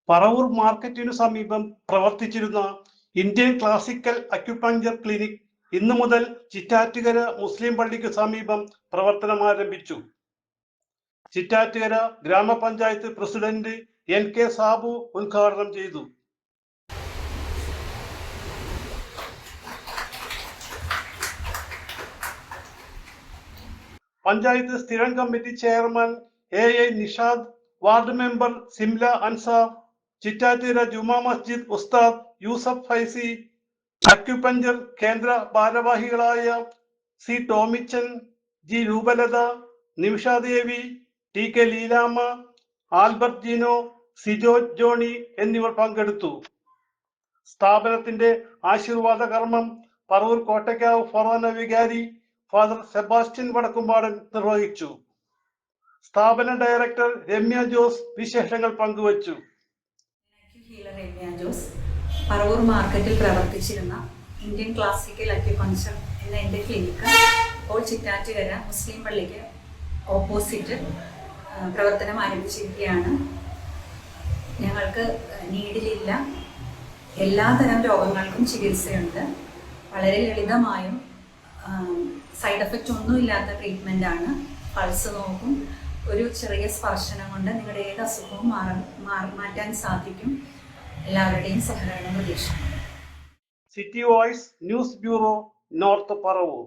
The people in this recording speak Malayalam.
പറവൂർ മാർക്കറ്റിനു സമീപം പ്രവർത്തിച്ചിരുന്ന ഇന്ത്യൻ ക്ലാസിക്കൽ അക്യുപങ്ചർ ക്ലിനിക് ഇന്നു മുതൽ ചിറ്റാറ്റുകര മുസ്ലിം പള്ളിക്ക് സമീപം പ്രവർത്തനം ആരംഭിച്ചു. ചിറ്റാറ്റുകര ഗ്രാമപഞ്ചായത്ത് പ്രസിഡന്റ് NK സാബു ഉദ്ഘാടനം ചെയ്തു. പഞ്ചായത്ത് സ്ഥിരം committee chairman AI Nishad, ward member Simla Ansar, Chittattukara Juma Masjid Ustad Yusuf Faizy, acupuncture കേന്ദ്ര ഭാരവാഹികളായ C Tomichan, G Roopalatha, Nimishadevi, TK Leelamma, Albert Jino, Sijo Johnny എന്നിവർ പങ്കെടുത്തു. സ്ഥാപനത്തിന്റെ ആശീർവാദ കർമ്മം പറവൂർ കോട്ടയ്ക്കാവ് ഫൊറോന വികാരി ഫാദർ സെബാസ്റ്റ്യൻ വടക്കുംപാടൻ നിർവഹിച്ചു. സ്ഥാപന ഡയറക്ടർ രമ്യ ജോസ് വിശേഷങ്ങൾ പങ്കുവച്ചു. രമ്യ ജോസ്, പറവൂർ മാർക്കറ്റിൽ പ്രവർത്തിച്ചിരുന്ന ഇന്ത്യൻ ക്ലാസിക്കൽ അക്യുപങ്ചർ എന്ന എൻ്റെ ക്ലിനിക്ക് ഇപ്പോൾ ചിറ്റാറ്റുകര മുസ്ലിം പള്ളിക്ക് ഓപ്പോസിറ്റ് പ്രവർത്തനം ആരംഭിച്ചിരിക്കുകയാണ്. ഞങ്ങൾക്ക് നീഡിലില്ല, എല്ലാതരം രോഗങ്ങൾക്കും ചികിത്സയുണ്ട്. വളരെ ലളിതമായും സൈഡ് എഫക്റ്റ് ഒന്നുമില്ലാത്ത ട്രീറ്റ്മെൻറ്റാണ്. പൾസ് നോക്കും, ഒരു ചെറിയ സ്പർശനം കൊണ്ട് നിങ്ങളുടെ ഏത് അസുഖവും മാറ്റാൻ സാധിക്കും. എല്ലാവരുടെയും സഹകരണം പ്രതീക്ഷിക്കുന്നു. City voice news bureau, north Paravur.